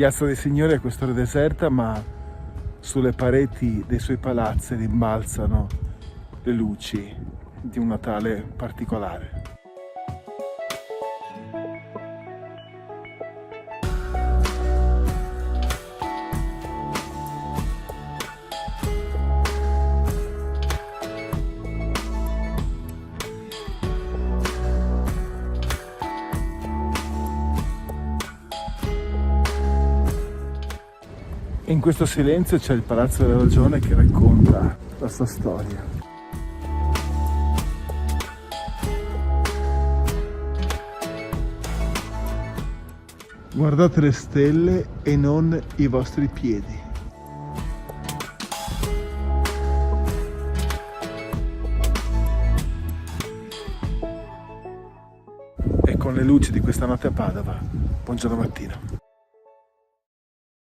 Piazza dei Signori a quest'ora è deserta, ma sulle pareti dei suoi palazzi rimbalzano le luci di un Natale particolare. In questo silenzio c'è il Palazzo della Ragione che racconta la sua storia. Guardate le stelle e non i vostri piedi. E con le luci di questa notte a Padova, buongiorno mattino.